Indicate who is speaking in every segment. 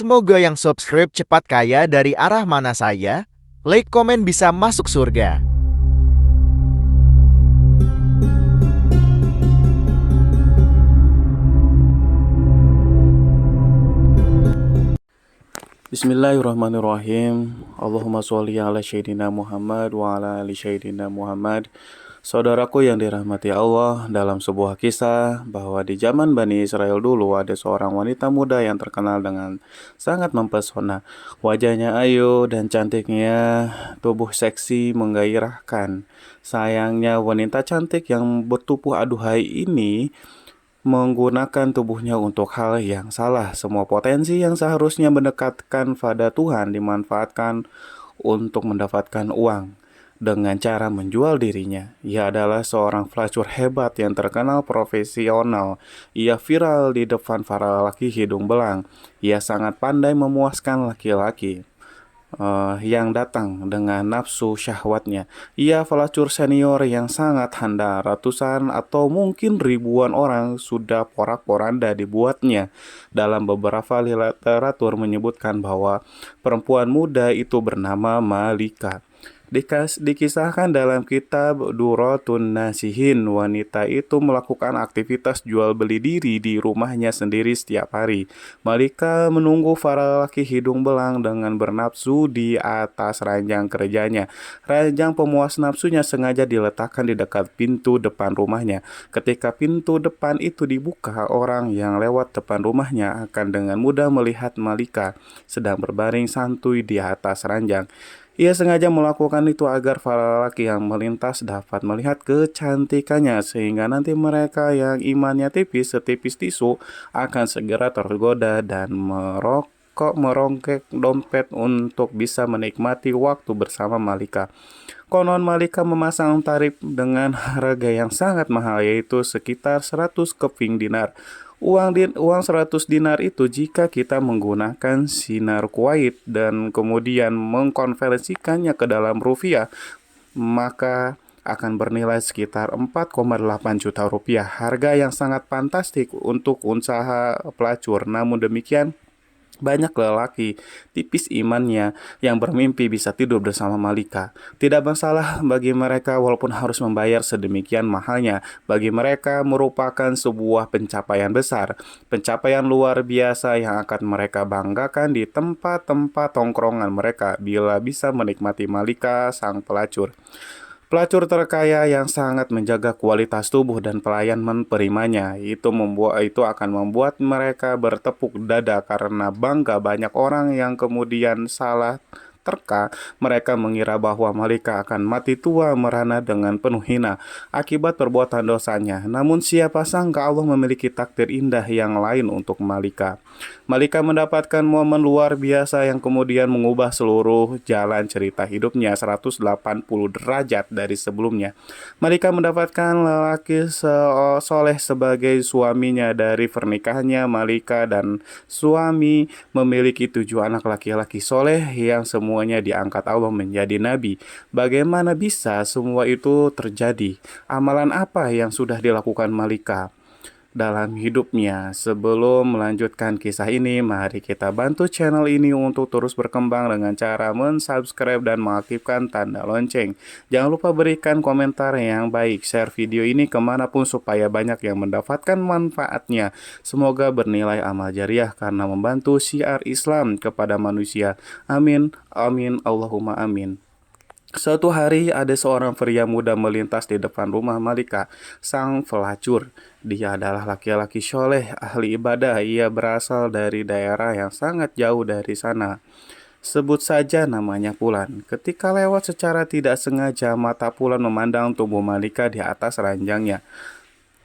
Speaker 1: Semoga yang subscribe cepat kaya dari arah mana saya, like komen bisa masuk surga.
Speaker 2: Bismillahirrahmanirrahim. Allahumma sholli ala Sayyidina Muhammad wa ala ali Sayyidina Muhammad. Saudaraku yang dirahmati Allah, dalam sebuah kisah bahwa di zaman Bani Israel dulu ada seorang wanita muda yang terkenal dengan sangat mempesona. Wajahnya ayu dan cantiknya, tubuh seksi menggairahkan. Sayangnya wanita cantik yang bertubuh aduhai ini menggunakan tubuhnya untuk hal yang salah. Semua potensi yang seharusnya mendekatkan pada Tuhan dimanfaatkan untuk mendapatkan uang dengan cara menjual dirinya. Ia adalah seorang pelacur hebat yang terkenal profesional. Ia viral di depan para laki hidung belang. Ia sangat pandai memuaskan laki-laki yang datang dengan nafsu syahwatnya. Ia pelacur senior yang sangat handal. Ratusan atau mungkin ribuan orang sudah porak-poranda dibuatnya. Dalam beberapa literatur menyebutkan bahwa perempuan muda itu bernama Malika. Dikisahkan dalam kitab Duratun Nasihin, wanita itu melakukan aktivitas jual beli diri di rumahnya sendiri setiap hari. Malika menunggu para laki hidung belang dengan bernafsu di atas ranjang kerjanya. Ranjang pemuas nafsunya sengaja diletakkan di dekat pintu depan rumahnya. Ketika pintu depan itu dibuka, orang yang lewat depan rumahnya akan dengan mudah melihat Malika sedang berbaring santuy di atas ranjang. Ia sengaja melakukan itu agar para lelaki yang melintas dapat melihat kecantikannya, sehingga nanti mereka yang imannya tipis setipis tisu akan segera tergoda dan merongkek dompet untuk bisa menikmati waktu bersama Malika. Konon Malika memasang tarif dengan harga yang sangat mahal, yaitu sekitar 100 keping dinar. Uang 100 dinar itu jika kita menggunakan sinar Kuwait dan kemudian mengkonversikannya ke dalam rupiah, maka akan bernilai sekitar 4,8 juta rupiah. Harga yang sangat fantastik untuk usaha pelacur. Namun demikian, banyak lelaki tipis imannya yang bermimpi bisa tidur bersama Malika. Tidak masalah bagi mereka walaupun harus membayar sedemikian mahalnya. Bagi mereka merupakan sebuah pencapaian besar, pencapaian luar biasa yang akan mereka banggakan di tempat-tempat tongkrongan mereka bila bisa menikmati Malika sang pelacur. Pelacur terkaya yang sangat menjaga kualitas tubuh dan pelayan menerimanya. Itu akan membuat mereka bertepuk dada karena bangga. Banyak orang yang kemudian salah terka, mereka mengira bahwa Malika akan mati tua merana dengan penuh hina akibat perbuatan dosanya. Namun siapa sangka Allah memiliki takdir indah yang lain untuk Malika. Malika mendapatkan momen luar biasa yang kemudian mengubah seluruh jalan cerita hidupnya 180 derajat dari sebelumnya. Malika mendapatkan lelaki soleh sebagai suaminya. Dari pernikahannya, Malika dan suami memiliki 7 anak laki-laki soleh yang semuanya diangkat Allah menjadi nabi. Bagaimana bisa semua itu terjadi? Amalan apa yang sudah dilakukan Malika dalam hidupnya? Sebelum melanjutkan kisah ini, mari kita bantu channel ini untuk terus berkembang dengan cara mensubscribe dan mengaktifkan tanda lonceng. Jangan lupa berikan komentar yang baik, share video ini kemanapun supaya banyak yang mendapatkan manfaatnya. Semoga bernilai amal jariah karena membantu syiar Islam kepada manusia. Amin, amin, Allahumma amin. Suatu hari ada seorang pria muda melintas di depan rumah Malika, sang pelacur. Dia adalah laki-laki soleh, ahli ibadah. Ia berasal dari daerah yang sangat jauh dari sana. Sebut saja namanya Pulan. Ketika lewat secara tidak sengaja, mata Pulan memandang tubuh Malika di atas ranjangnya.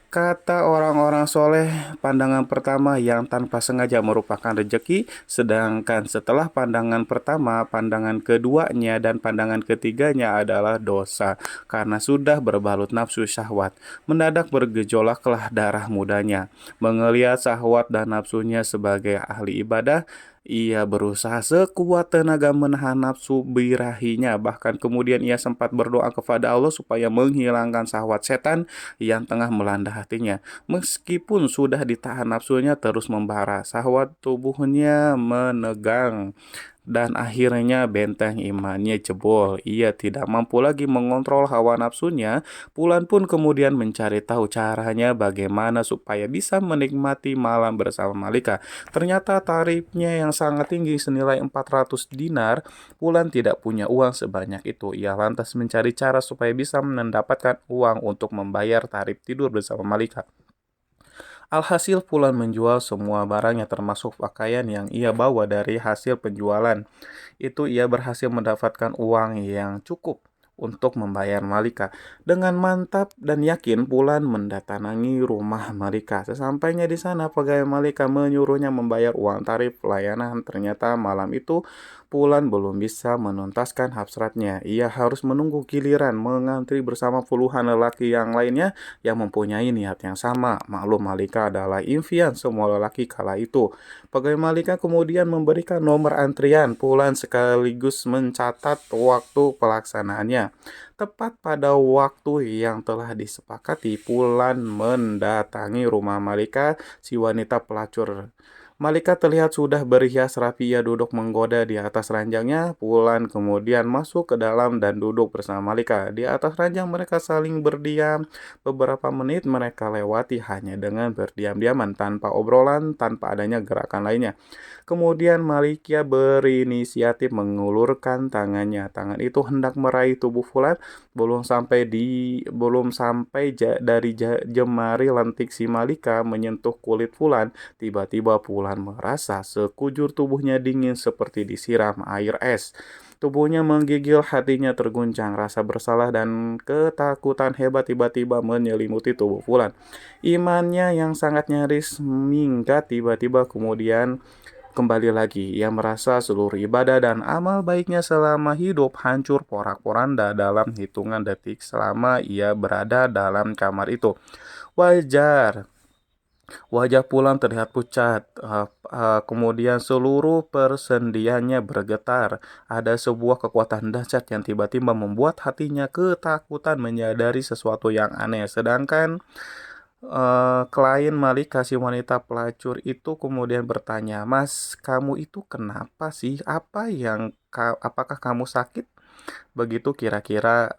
Speaker 2: Kata orang-orang soleh, pandangan pertama yang tanpa sengaja merupakan rejeki, sedangkan setelah pandangan pertama, pandangan keduanya dan pandangan ketiganya adalah dosa, karena sudah berbalut nafsu syahwat. Mendadak bergejolaklah darah mudanya. Mengelihat syahwat dan nafsunya sebagai ahli ibadah, Ia berusaha sekuat tenaga menahan nafsu birahinya, bahkan kemudian ia sempat berdoa kepada Allah supaya menghilangkan syahwat setan yang tengah melanda hatinya. Meskipun sudah ditahan nafsunya terus membara, syahwat tubuhnya menegang dan akhirnya benteng imannya jebol. Ia tidak mampu lagi mengontrol hawa nafsunya. Pulan pun kemudian mencari tahu caranya bagaimana supaya bisa menikmati malam bersama Malika. Ternyata tarifnya yang sangat tinggi senilai 400 dinar. Pulan tidak punya uang sebanyak itu. Ia lantas mencari cara supaya bisa mendapatkan uang untuk membayar tarif tidur bersama Malika. Alhasil Pulan menjual semua barangnya termasuk pakaian yang ia bawa dari hasil penjualan. Itu ia berhasil mendapatkan uang yang cukup untuk membayar Malika. Dengan mantap dan yakin Pulan mendatangi rumah Malika. Sesampainya di sana, pegawai Malika menyuruhnya membayar uang tarif pelayanan. Ternyata malam itu Pulan belum bisa menuntaskan hasratnya. Ia harus menunggu giliran mengantri bersama puluhan lelaki yang lainnya yang mempunyai niat yang sama. Maklum Malika adalah impian semua lelaki kala itu. Pegawai Malika kemudian memberikan nomor antrian Pulan sekaligus mencatat waktu pelaksanaannya. Tepat pada waktu yang telah disepakati, Pulan mendatangi rumah Malika, si wanita pelacur. Malika terlihat sudah berhias rapi, ia duduk menggoda di atas ranjangnya. Pulan kemudian masuk ke dalam dan duduk bersama Malika. Di atas ranjang mereka saling berdiam. Beberapa menit mereka lewati hanya dengan berdiam-diaman, tanpa obrolan, tanpa adanya gerakan lainnya. Kemudian Malikia berinisiatif mengulurkan tangannya. Tangan itu hendak meraih tubuh Fulan, belum sampai dari jemari lentik si Malika menyentuh kulit Fulan. Tiba-tiba Fulan merasa sekujur tubuhnya dingin seperti disiram air es. Tubuhnya menggigil, hatinya terguncang, rasa bersalah dan ketakutan hebat tiba-tiba menyelimuti tubuh Fulan. Imannya yang sangat nyaris minggat tiba-tiba kemudian kembali lagi. Ia merasa seluruh ibadah dan amal baiknya selama hidup hancur porak-poranda dalam hitungan detik selama ia berada dalam kamar itu. Wajar. Wajah Pulang terlihat pucat, kemudian seluruh persendiannya bergetar. Ada sebuah kekuatan dahsyat yang tiba-tiba membuat hatinya ketakutan menyadari sesuatu yang aneh. Sedangkan klien Malika, si wanita pelacur itu kemudian bertanya, "Mas, kamu itu kenapa sih? Apakah kamu sakit?" Begitu kira-kira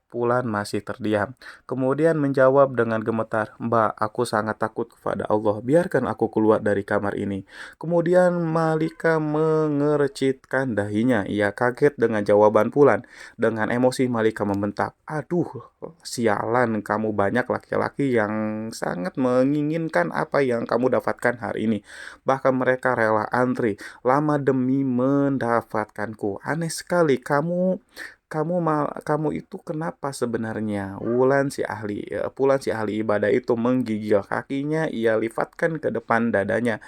Speaker 2: Pulan masih terdiam. Kemudian menjawab dengan gemetar, "Mbak, aku sangat takut kepada Allah. Biarkan aku keluar dari kamar ini." Kemudian Malika mengercitkan dahinya. Ia kaget dengan jawaban Pulan. Dengan emosi Malika membentak, "Aduh, sialan, kamu banyak laki-laki yang sangat menginginkan apa yang kamu dapatkan hari ini. Bahkan mereka rela antri lama demi mendapatkanku. Aneh sekali, kamu itu kenapa sebenarnya?" Pulan si ahli ibadah itu menggigil kakinya, ia lifatkan ke depan dadanya.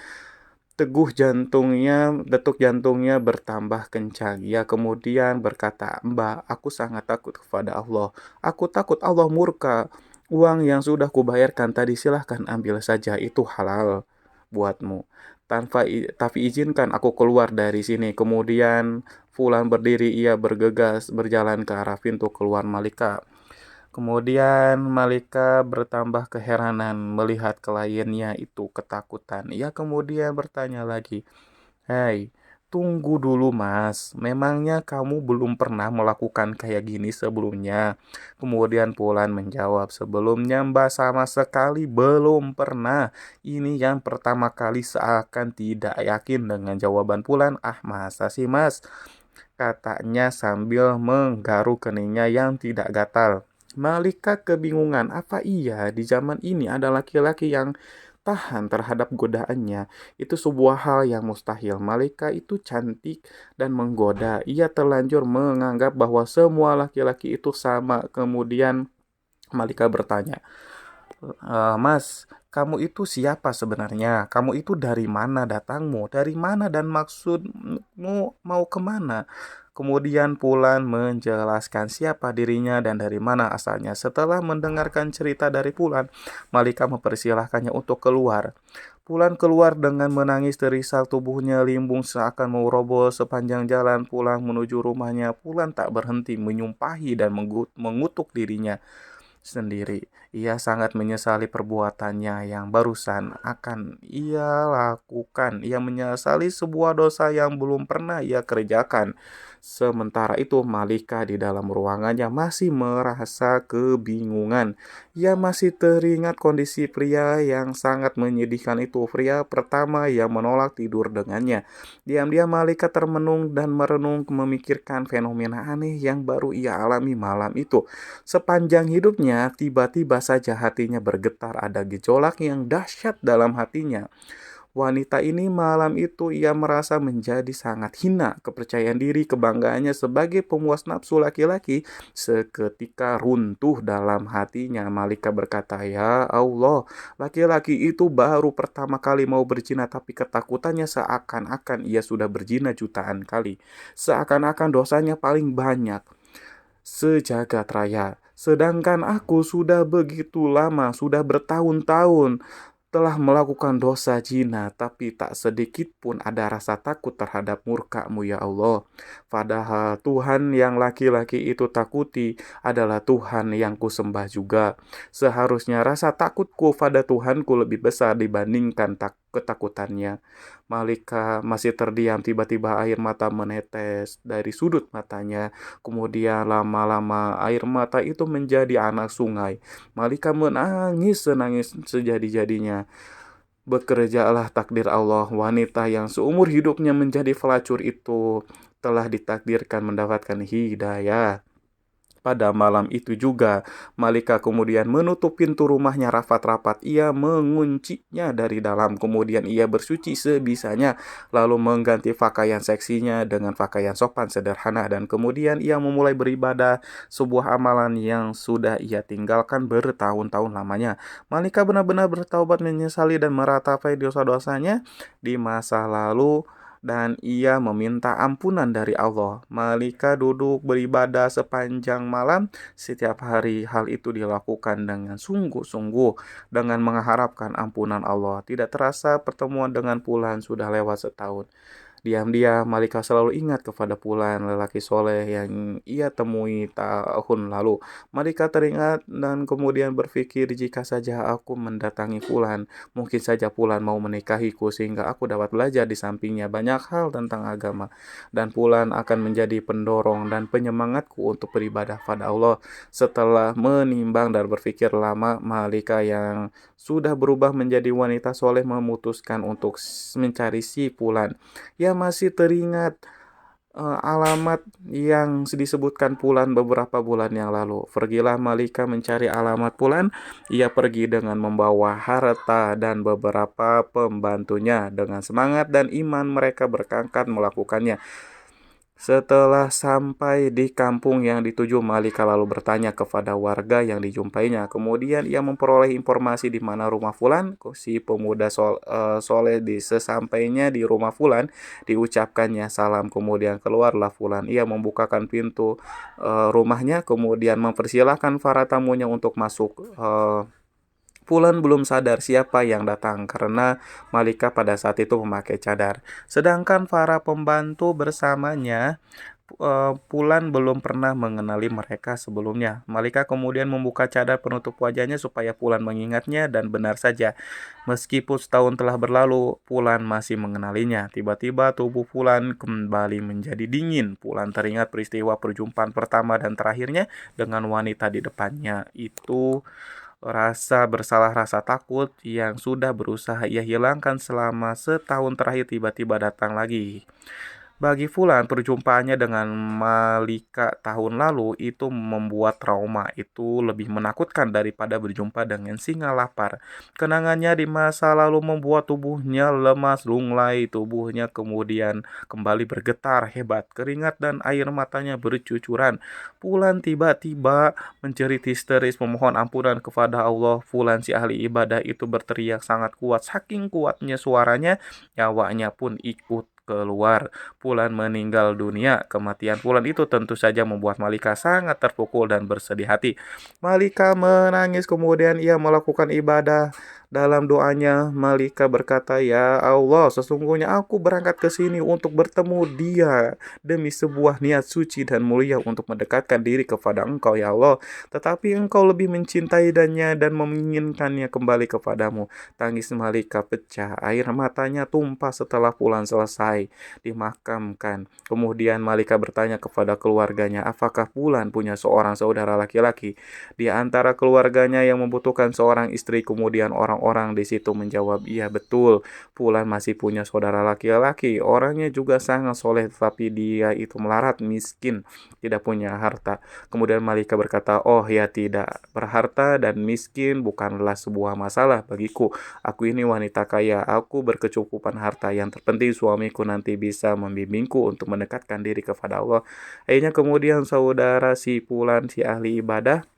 Speaker 2: Detuk jantungnya bertambah kencang. Ia kemudian berkata, "Mbak, aku sangat takut kepada Allah. Aku takut Allah murka. Uang yang sudah kubayarkan tadi silahkan ambil saja, itu halal buatmu. Tapi izinkan aku keluar dari sini." Kemudian Fulan berdiri, ia bergegas berjalan ke arah pintu keluar Malika. Kemudian Malika bertambah keheranan melihat kliennya itu ketakutan. Ia kemudian bertanya lagi, "Hei, tunggu dulu Mas, memangnya kamu belum pernah melakukan kayak gini sebelumnya?" Kemudian Pulan menjawab, "Sebelumnya Mbak sama sekali belum pernah. Ini yang pertama kali." Seakan tidak yakin dengan jawaban Pulan. "Ah, masa sih Mas?" katanya sambil menggaruk keningnya yang tidak gatal. Malika kebingungan, apa iya di zaman ini ada laki-laki yang tahan terhadap godaannya? Itu sebuah hal yang mustahil. Malika itu cantik dan menggoda. Ia terlanjur menganggap bahwa semua laki-laki itu sama. Kemudian Malika bertanya, "Mas, kamu itu siapa sebenarnya? Kamu itu dari mana datangmu? Dari mana dan maksudmu mau kemana?" Kemudian Pulan menjelaskan siapa dirinya dan dari mana asalnya. Setelah mendengarkan cerita dari Pulan, Malika mempersilahkannya untuk keluar. Pulan keluar dengan menangis terisak, tubuhnya limbung seakan mau roboh sepanjang jalan pulang menuju rumahnya. Pulan tak berhenti menyumpahi dan mengutuk dirinya sendiri. Ia sangat menyesali perbuatannya yang barusan akan ia lakukan. Ia menyesali sebuah dosa yang belum pernah ia kerjakan. Sementara itu, Malika di dalam ruangannya masih merasa kebingungan. Ia masih teringat kondisi pria yang sangat menyedihkan itu. Pria pertama yang menolak tidur dengannya. Diam-diam Malika termenung dan merenung memikirkan fenomena aneh yang baru ia alami malam itu. Sepanjang hidupnya, tiba-tiba saja hatinya bergetar, ada gejolak yang dahsyat dalam hatinya. Wanita ini malam itu ia merasa menjadi sangat hina. Kepercayaan diri, kebanggaannya sebagai pemuas nafsu laki-laki seketika runtuh dalam hatinya. Malika berkata, "Ya Allah, laki-laki itu baru pertama kali mau berzina, tapi ketakutannya seakan-akan ia sudah berzina jutaan kali. Seakan-akan dosanya paling banyak sejagat raya. Sedangkan aku sudah begitu lama, sudah bertahun-tahun telah melakukan dosa zina, tapi tak sedikit pun ada rasa takut terhadap murka-Mu ya Allah. Padahal Tuhan yang laki-laki itu takuti adalah Tuhan yang kusembah juga. Seharusnya rasa takutku pada Tuhanku lebih besar dibandingkan ketakutannya." Malika masih terdiam, tiba-tiba air mata menetes dari sudut matanya. Kemudian lama-lama air mata itu menjadi anak sungai. Malika menangis senangis sejadi-jadinya. Bekerjalah takdir Allah, wanita yang seumur hidupnya menjadi pelacur itu telah ditakdirkan mendapatkan hidayah. Pada malam itu juga, Malika kemudian menutup pintu rumahnya rapat-rapat. Ia menguncinya dari dalam, kemudian ia bersuci sebisanya, lalu mengganti pakaian seksinya dengan pakaian sopan sederhana, dan kemudian ia memulai beribadah, sebuah amalan yang sudah ia tinggalkan bertahun-tahun lamanya. Malika benar-benar bertaubat, menyesali dan meratapi dosa-dosanya di masa lalu, dan ia meminta ampunan dari Allah. Malika duduk beribadah sepanjang malam setiap hari. Hal itu dilakukan dengan sungguh-sungguh, dengan mengharapkan ampunan Allah. Tidak terasa pertemuan dengan Pulan sudah lewat setahun. Diam-diam Malika selalu ingat kepada Pulan, lelaki soleh yang ia temui tahun lalu. Malika teringat dan kemudian berpikir, jika saja aku mendatangi Pulan, mungkin saja Pulan mau menikahiku sehingga aku dapat belajar di sampingnya banyak hal tentang agama. Dan Pulan akan menjadi pendorong dan penyemangatku untuk beribadah pada Allah. Setelah menimbang dan berpikir lama, Malika yang sudah berubah menjadi wanita soleh memutuskan untuk mencari si Pulan. Ia masih teringat alamat yang disebutkan Pulan beberapa bulan yang lalu. Pergilah Malika mencari alamat Pulan. Ia pergi dengan membawa harta dan beberapa pembantunya. Dengan semangat dan iman mereka berangkat melakukannya. Setelah sampai di kampung yang dituju, Malika lalu bertanya kepada warga yang dijumpainya. Kemudian ia memperoleh informasi di mana rumah Fulan. Si pemuda soleh sesampainya di rumah Fulan, diucapkannya salam. Kemudian keluarlah Fulan. Ia membukakan pintu rumahnya, kemudian mempersilahkan para tamunya untuk masuk. Fulan belum sadar siapa yang datang karena Malika pada saat itu memakai cadar. Sedangkan para pembantu bersamanya, Fulan belum pernah mengenali mereka sebelumnya. Malika kemudian membuka cadar penutup wajahnya supaya Fulan mengingatnya, dan benar saja, meskipun setahun telah berlalu, Fulan masih mengenalinya. Tiba-tiba tubuh Fulan kembali menjadi dingin. Fulan teringat peristiwa perjumpaan pertama dan terakhirnya dengan wanita di depannya. Itu rasa bersalah, rasa takut yang sudah berusaha ia hilangkan selama setahun terakhir tiba-tiba datang lagi. Bagi Fulan, perjumpaannya dengan Malika tahun lalu itu membuat trauma itu lebih menakutkan daripada berjumpa dengan singa lapar. Kenangannya di masa lalu membuat tubuhnya lemas, lunglai, tubuhnya kemudian kembali bergetar hebat, keringat dan air matanya bercucuran. Fulan tiba-tiba menjerit histeris memohon ampunan kepada Allah. Fulan si ahli ibadah itu berteriak sangat kuat, saking kuatnya suaranya, nyawanya pun ikut keluar. Fulan meninggal dunia. Kematian Fulan itu tentu saja membuat Malika sangat terpukul dan bersedih hati. Malika menangis, kemudian ia melakukan ibadah Dalam doanya, Malika berkata, "Ya Allah, sesungguhnya aku berangkat ke sini untuk bertemu dia demi sebuah niat suci dan mulia untuk mendekatkan diri kepada Engkau, ya Allah. Tetapi Engkau lebih mencintai dan menginginkannya kembali kepadamu." Tangis Malika pecah, air matanya tumpah setelah pulang selesai dimakamkan. Kemudian Malika bertanya kepada keluarganya, apakah Pulan punya seorang saudara laki-laki di antara keluarganya yang membutuhkan seorang istri? Kemudian orang-orang di situ menjawab, iya betul, Pulan masih punya saudara laki-laki. Orangnya juga sangat soleh, tetapi dia itu melarat, miskin, tidak punya harta. Kemudian Malika berkata, oh ya tidak, berharta dan miskin bukanlah sebuah masalah bagiku. Aku ini wanita kaya, aku berkecukupan harta. Yang terpenting suamiku nanti bisa membimbingku untuk mendekatkan diri kepada Allah. Akhirnya kemudian saudara si Pulan, si ahli ibadah,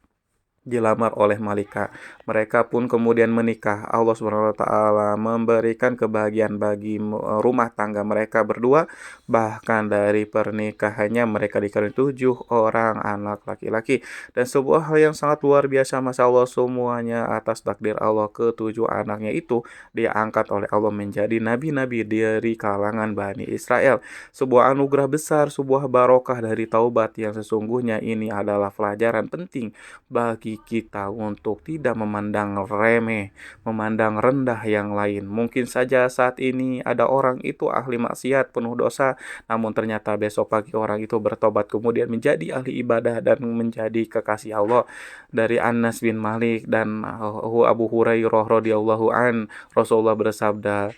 Speaker 2: dilamar oleh Malika. Mereka pun kemudian menikah. Allah Subhanahu wa taala memberikan kebahagiaan bagi rumah tangga mereka berdua. Bahkan dari pernikahannya mereka dikaruniai 7 orang anak laki-laki. Dan sebuah hal yang sangat luar biasa, Masya Allah, semuanya atas takdir Allah. Ke-7 anaknya itu diangkat oleh Allah menjadi nabi-nabi dari kalangan Bani Israel. Sebuah anugerah besar, sebuah barokah dari taubat yang sesungguhnya ini adalah pelajaran penting bagi kita untuk tidak memandang remeh, memandang rendah yang lain. Mungkin saja saat ini ada orang itu ahli maksiat, penuh dosa, namun ternyata besok pagi orang itu bertobat kemudian menjadi ahli ibadah dan menjadi kekasih Allah. Dari Anas bin Malik dan Abu Hurairah radhiyallahu an, Rasulullah bersabda,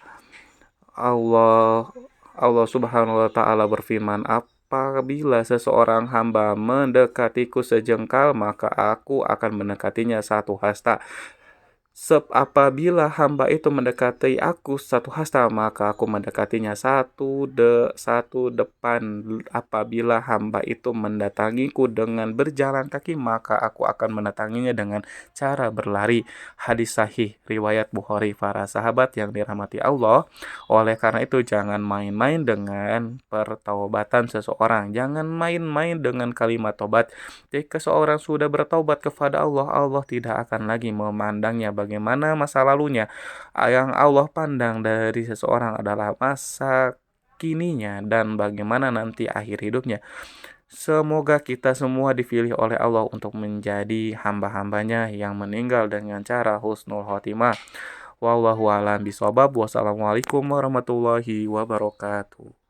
Speaker 2: Allah Allah Subhanahu wa taala berfirman, apabila seseorang hamba mendekatiku sejengkal, maka aku akan mendekatinya 1 hasta. Apabila hamba itu mendekati aku 1 hasta, maka aku mendekatinya satu depan. Apabila hamba itu mendatangiku dengan berjalan kaki, maka aku akan mendatanginya dengan cara berlari. Hadis sahih riwayat Bukhari. Para sahabat yang dirahmati Allah, oleh karena itu jangan main-main dengan pertaubatan seseorang. Jangan main-main dengan kalimat tobat. Jika seorang sudah bertaubat kepada Allah, Allah tidak akan lagi memandangnya bagaimana masa lalunya. Yang Allah pandang dari seseorang adalah masa kininya dan bagaimana nanti akhir hidupnya. Semoga kita semua dipilih oleh Allah untuk menjadi hamba-hambanya yang meninggal dengan cara husnul khotimah. Wallahu a'lam bishawab. Wassalamualaikum warahmatullahi wabarakatuh.